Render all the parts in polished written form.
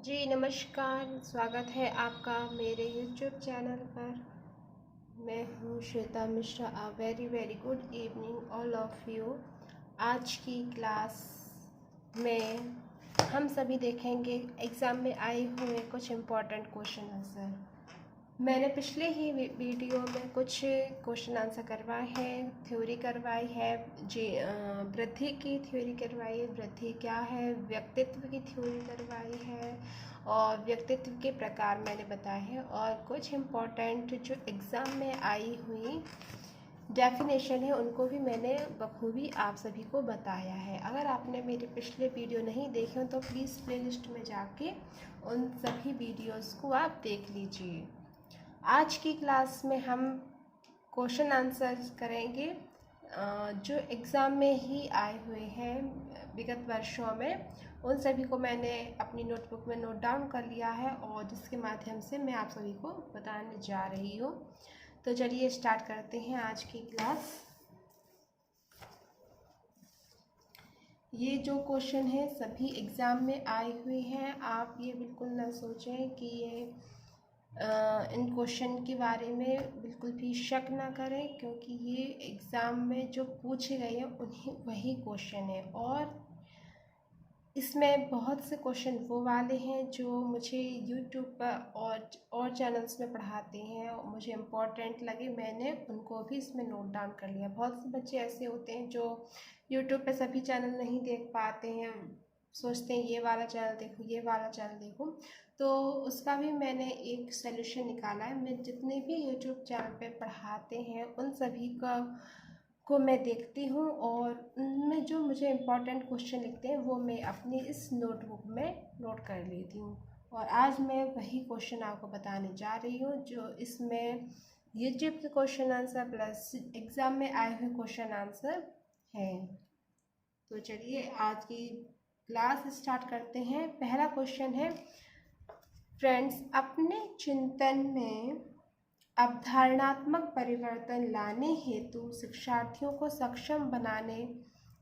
जी नमस्कार, स्वागत है आपका मेरे YouTube चैनल पर। मैं हूँ Shweta Mishra. Very very good evening all of you. आज की क्लास में हम सभी देखेंगे एग्ज़ाम में आए हुए कुछ इम्पोर्टेंट क्वेश्चन आंसर। मैंने पिछले ही वीडियो में कुछ क्वेश्चन आंसर करवाए हैं, थ्योरी करवाई है, जी वृद्धि की थ्योरी करवाई है, वृद्धि क्या है, व्यक्तित्व की थ्योरी करवाई है और व्यक्तित्व के प्रकार मैंने बताए हैं और कुछ इम्पोर्टेंट जो एग्ज़ाम में आई हुई डेफिनेशन है उनको भी मैंने बखूबी आप सभी को बताया है। अगर आपने मेरे पिछले वीडियो नहीं देखे हो तो प्लीज़ प्लेलिस्ट में जाके उन सभी वीडियोस को आप देख लीजिए। आज की क्लास में हम क्वेश्चन आंसर करेंगे जो एग्ज़ाम में ही आए हुए हैं विगत वर्षों में। उन सभी को मैंने अपनी नोटबुक में नोट डाउन कर लिया है और जिसके माध्यम से मैं आप सभी को बताने जा रही हूँ। तो चलिए स्टार्ट करते हैं आज की क्लास। ये जो क्वेश्चन है सभी एग्ज़ाम में आए हुए हैं। आप ये बिल्कुल ना सोचें कि ये इन क्वेश्चन के बारे में बिल्कुल भी शक ना करें, क्योंकि ये एग्ज़ाम में जो पूछे गए हैं उन्हीं वही क्वेश्चन है। और इसमें बहुत से क्वेश्चन वो वाले हैं जो मुझे यूट्यूब पर और चैनल्स में पढ़ाते हैं और मुझे इम्पोर्टेंट लगे, मैंने उनको भी इसमें नोट डाउन कर लिया। बहुत से बच्चे ऐसे होते हैं जो यूट्यूब पे सभी चैनल नहीं देख पाते हैं, सोचते हैं ये वाला चैनल देखूँ, ये वाला चैनल देखूँ, तो उसका भी मैंने एक सलूशन निकाला है। मैं जितने भी यूट्यूब चैनल पे पढ़ाते हैं उन सभी को मैं देखती हूँ और उनमें जो मुझे इम्पोर्टेंट क्वेश्चन लिखते हैं वो मैं अपनी इस नोटबुक में नोट कर लेती हूँ। और आज मैं वही क्वेश्चन आपको बताने जा रही हूँ जो इसमें यूट्यूब के क्वेश्चन आंसर प्लस एग्ज़ाम में आए हुए क्वेश्चन आंसर हैं। तो चलिए आज की क्लास स्टार्ट करते हैं। पहला क्वेश्चन है, फ्रेंड्स अपने चिंतन में अवधारणात्मक परिवर्तन लाने हेतु शिक्षार्थियों को सक्षम बनाने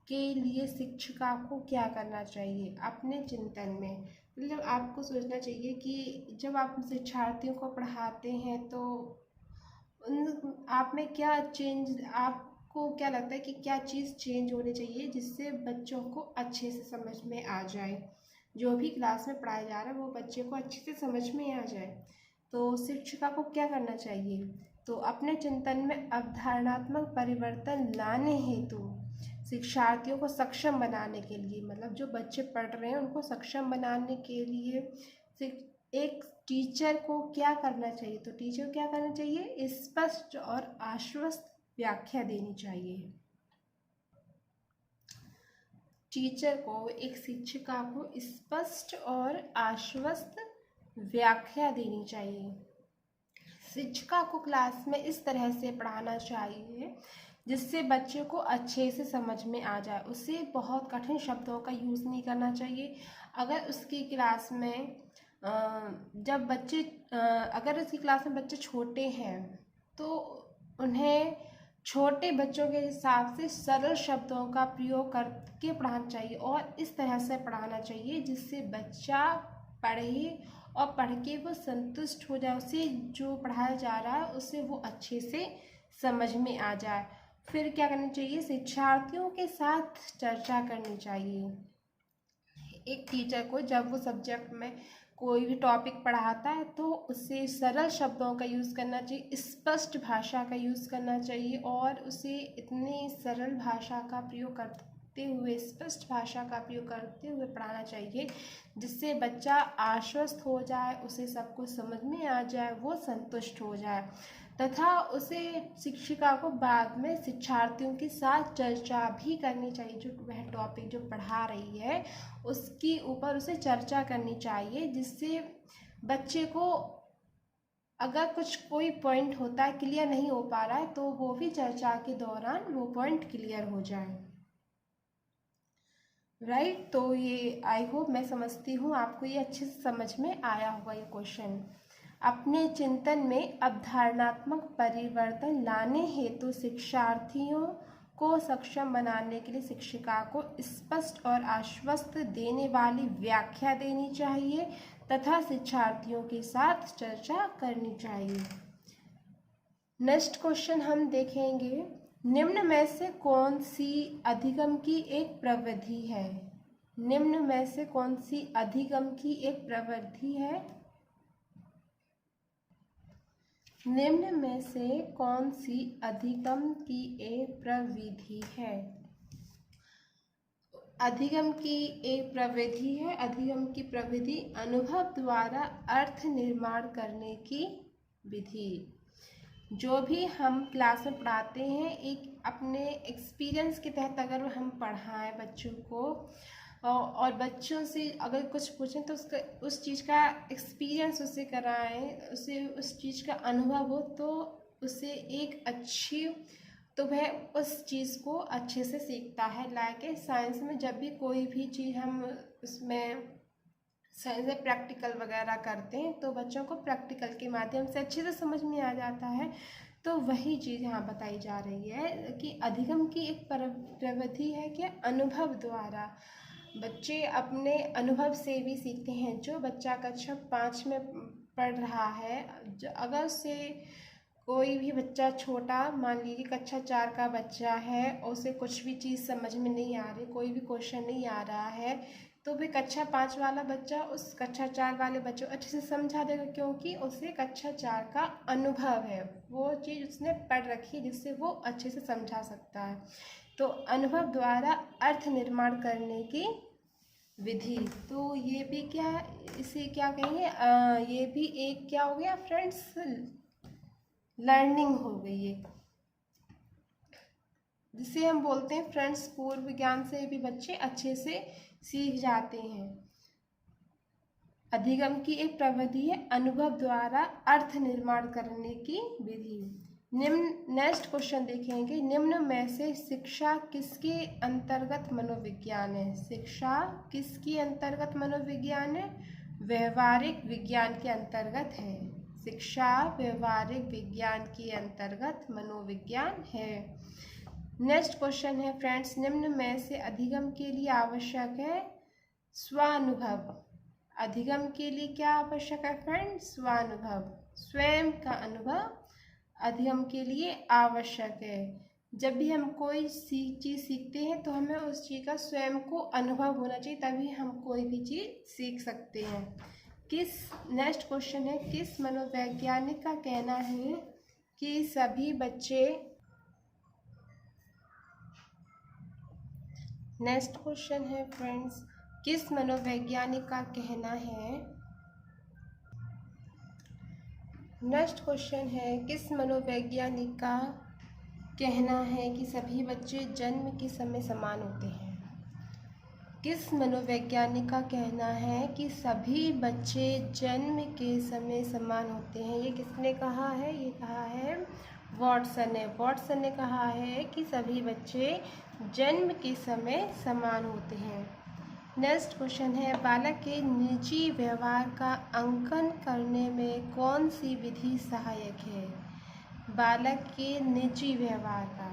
के लिए शिक्षिका को क्या करना चाहिए। अपने चिंतन में मतलब आपको सोचना चाहिए कि जब आप शिक्षार्थियों को पढ़ाते हैं तो उन आप में क्या चेंज, आपको क्या लगता है कि क्या चीज़ चेंज होनी चाहिए जिससे बच्चों को अच्छे से समझ में आ जाए, जो भी क्लास में पढ़ाया जा रहा है वो बच्चे को अच्छे से समझ में आ जाए। तो शिक्षिका को क्या करना चाहिए, तो अपने चिंतन में अवधारणात्मक परिवर्तन लाने हेतु शिक्षार्थियों को सक्षम बनाने के लिए, मतलब जो बच्चे पढ़ रहे हैं उनको सक्षम बनाने के लिए एक टीचर को क्या करना चाहिए, तो टीचर को क्या करना चाहिए, स्पष्ट और आश्वस्त व्याख्या देनी चाहिए। टीचर को, एक शिक्षिका को स्पष्ट और आश्वस्त व्याख्या देनी चाहिए। शिक्षिका को क्लास में इस तरह से पढ़ाना चाहिए जिससे बच्चे को अच्छे से समझ में आ जाए। उसे बहुत कठिन शब्दों का यूज़ नहीं करना चाहिए। अगर उसकी क्लास में जब बच्चे अगर उसकी क्लास में बच्चे छोटे हैं तो उन्हें छोटे बच्चों के हिसाब से सरल शब्दों का प्रयोग करके पढ़ाना चाहिए और इस तरह से पढ़ाना चाहिए जिससे बच्चा पढ़े और पढ़ के वो संतुष्ट हो जाए, उसे जो पढ़ाया जा रहा है उसे वो अच्छे से समझ में आ जाए। फिर क्या करना चाहिए, शिक्षार्थियों के साथ चर्चा करनी चाहिए। एक टीचर को जब वो सब्जेक्ट में कोई भी टॉपिक पढ़ाता है तो उसे सरल शब्दों का यूज़ करना चाहिए, स्पष्ट भाषा का यूज़ करना चाहिए और उसे इतनी सरल भाषा का प्रयोग करते हुए, स्पष्ट भाषा का प्रयोग करते हुए पढ़ाना चाहिए जिससे बच्चा आश्वस्त हो जाए, उसे सब कुछ समझ में आ जाए, वो संतुष्ट हो जाए तथा उसे शिक्षिका को बाद में शिक्षार्थियों के साथ चर्चा भी करनी चाहिए। जो वह टॉपिक जो पढ़ा रही है उसके ऊपर उसे चर्चा करनी चाहिए जिससे बच्चे को अगर कुछ कोई पॉइंट होता है क्लियर नहीं हो पा रहा है तो वो भी चर्चा के दौरान वो पॉइंट क्लियर हो जाए। राइट, तो ये आई होप, मैं समझती हूँ आपको ये अच्छे से समझ में आया होगा ये क्वेश्चन। अपने चिंतन में अवधारणात्मक परिवर्तन लाने हेतु शिक्षार्थियों को सक्षम बनाने के लिए शिक्षिका को स्पष्ट और आश्वस्त देने वाली व्याख्या देनी चाहिए तथा शिक्षार्थियों के साथ चर्चा करनी चाहिए। नेक्स्ट क्वेश्चन हम देखेंगे, निम्न में से कौन सी अधिगम की एक प्रविधि है? निम्न में से कौन सी अधिगम की एक प्रविधि है? निम्न में से कौन सी अधिगम की एक प्रविधि है? अधिगम की एक प्रविधि है, अधिगम की प्रविधि अनुभव द्वारा अर्थ निर्माण करने की विधि। जो भी हम क्लास में पढ़ाते हैं, एक अपने एक्सपीरियंस के तहत अगर हम पढ़ाएं बच्चों को और बच्चों से अगर कुछ पूछें तो उसका उस चीज़ का एक्सपीरियंस उससे कराएं, उसे उस चीज़ का अनुभव हो तो उसे एक अच्छी तो वह उस चीज़ को अच्छे से सीखता है। लाइक साइंस में जब भी कोई भी चीज़ हम उसमें साइंस में प्रैक्टिकल वगैरह करते हैं तो बच्चों को प्रैक्टिकल के माध्यम से अच्छे से समझ में आ जाता है। तो वही चीज़ यहाँ बताई जा रही है कि अधिगम की एक प्रविधि है कि अनुभव द्वारा बच्चे अपने अनुभव से भी सीखते हैं। जो बच्चा कक्षा 5 में पढ़ रहा है, अगर से कोई भी बच्चा छोटा, मान लीजिए कक्षा 4 का बच्चा है और उसे कुछ भी चीज़ समझ में नहीं आ रही, कोई भी क्वेश्चन नहीं आ रहा है, तो भी कक्षा 5 वाला बच्चा उस कक्षा 4 वाले बच्चों को अच्छे से समझा देगा, क्योंकि उसे कक्षा 4 का अनुभव है, वो चीज़ उसने पढ़ रखी है जिससे वो अच्छे से समझा सकता है। तो अनुभव द्वारा अर्थ निर्माण करने की विधि, तो ये भी क्या, इसे क्या कहेंगे, ये भी एक क्या हो गया फ्रेंड्स, लर्निंग हो गई है, जिसे हम बोलते हैं फ्रेंड्स पूर्व विज्ञान से भी बच्चे अच्छे से सीख जाते हैं। अधिगम की एक प्रविधि है अनुभव द्वारा अर्थ निर्माण करने की विधि। निम्न नेक्स्ट क्वेश्चन देखेंगे, निम्न में से शिक्षा किसके अंतर्गत मनोविज्ञान है? शिक्षा किसके अंतर्गत मनोविज्ञान है? व्यवहारिक विज्ञान के अंतर्गत है। शिक्षा व्यवहारिक विज्ञान के अंतर्गत मनोविज्ञान है। नेक्स्ट क्वेश्चन है फ्रेंड्स, निम्न में से अधिगम के लिए आवश्यक है स्वानुभव। अधिगम के लिए क्या आवश्यक है फ्रेंड्स? स्वानुभव, स्वयं का अनुभव अधिगम के लिए आवश्यक है। जब भी हम कोई चीज़ सीखते हैं तो हमें उस चीज़ का स्वयं को अनुभव होना चाहिए, तभी हम कोई भी चीज़ सीख सकते हैं। नेक्स्ट क्वेश्चन है, किस मनोवैज्ञानिक का कहना है कि सभी बच्चे नेक्स्ट क्वेश्चन है फ्रेंड्स, किस मनोवैज्ञानिक का कहना है? नेक्स्ट क्वेश्चन है, किस मनोवैज्ञानिक का कहना है कि सभी बच्चे जन्म के समय समान होते हैं? किस मनोवैज्ञानिक का कहना है कि सभी बच्चे जन्म के समय समान होते हैं? ये किसने कहा है? ये कहा है वॉटसन ने। वॉटसन ने कहा है कि सभी बच्चे जन्म के समय समान होते हैं। नेक्स्ट क्वेश्चन है, बालक के निजी व्यवहार का अंकन करने में कौन सी विधि सहायक है? बालक के निजी व्यवहार का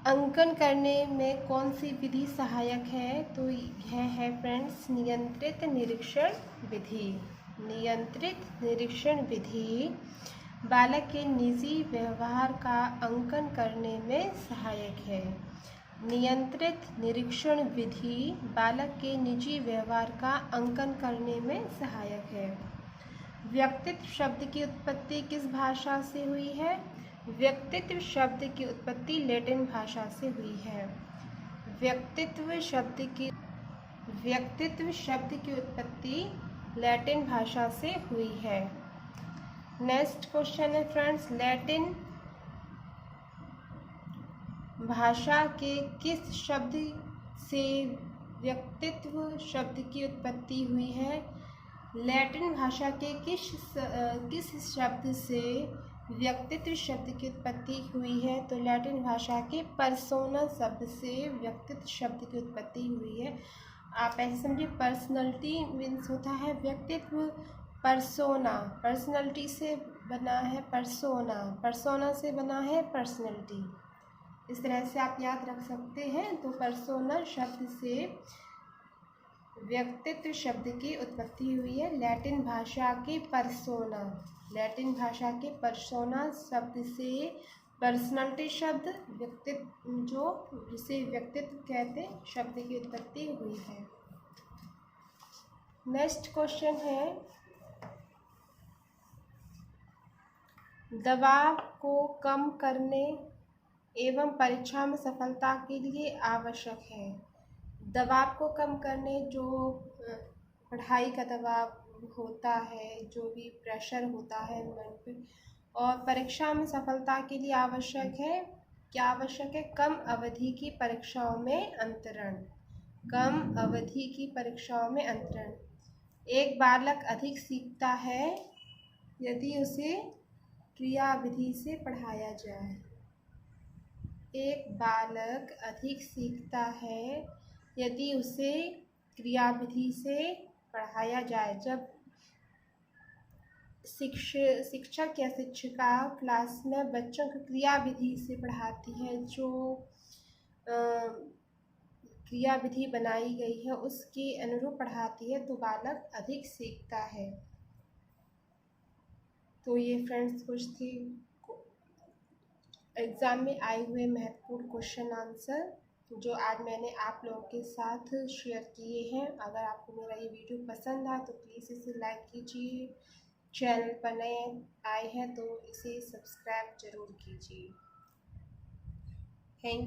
अंकन करने में कौन सी विधि सहायक है? तो यह है फ्रेंड्स नियंत्रित निरीक्षण विधि। नियंत्रित निरीक्षण विधि बालक के निजी व्यवहार का अंकन करने में सहायक है। नियंत्रित निरीक्षण विधि बालक के निजी व्यवहार का अंकन करने में सहायक है। व्यक्तित्व शब्द की उत्पत्ति किस भाषा से हुई है? व्यक्तित्व शब्द की उत्पत्ति लैटिन भाषा से हुई है। व्यक्तित्व शब्द की उत्पत्ति लैटिन भाषा से हुई है। नेक्स्ट क्वेश्चन है फ्रेंड्स, लैटिन भाषा के किस शब्द से व्यक्तित्व शब्द की उत्पत्ति हुई है? लैटिन भाषा के किस शब्द से व्यक्तित्व शब्द की उत्पत्ति हुई है? तो लैटिन भाषा के पर्सोना शब्द से व्यक्तित्व शब्द की उत्पत्ति हुई है। आप ऐसे समझिए, पर्सनैलिटी मीन्स होता है व्यक्तित्व, पर्सोना पर्सनैलिटी से बना है पर्सोना, पर्सोना से बना है पर्सनैलिटी। इस तरह से आप याद रख सकते हैं। तो पर्सोना शब्द से व्यक्तित्व शब्द की उत्पत्ति हुई है। लैटिन भाषा के पर्सोना, लैटिन भाषा के पर्सोना शब्द से पर्सनालिटी शब्द, व्यक्तित्व, जो जिसे व्यक्तित्व कहते हैं, शब्द की उत्पत्ति हुई है। नेक्स्ट क्वेश्चन है, दबाव को कम करने एवं परीक्षा में सफलता के लिए आवश्यक है। दबाव को कम करने, जो पढ़ाई का दबाव होता है, जो भी प्रेशर होता है मन पे, और परीक्षा में सफलता के लिए आवश्यक है, क्या आवश्यक है? कम अवधि की परीक्षाओं में अंतरण, कम अवधि की परीक्षाओं में अंतरण। एक बालक अधिक सीखता है यदि उसे क्रियाविधि से पढ़ाया जाए। एक बालक अधिक सीखता है यदि उसे क्रियाविधि से पढ़ाया जाए। जब शिक्षक या शिक्षिका क्लास में बच्चों को क्रियाविधि से पढ़ाती है, जो क्रियाविधि बनाई गई है उसके अनुरूप पढ़ाती है, तो बालक अधिक सीखता है। तो ये फ्रेंड्स कुछ थी एग्ज़ाम में आए हुए महत्वपूर्ण क्वेश्चन आंसर जो आज मैंने आप लोगों के साथ शेयर किए हैं। अगर आपको मेरा ये वीडियो पसंद आया तो प्लीज़ इसे लाइक कीजिए। चैनल पर नए आए हैं तो इसे सब्सक्राइब ज़रूर कीजिए। थैंक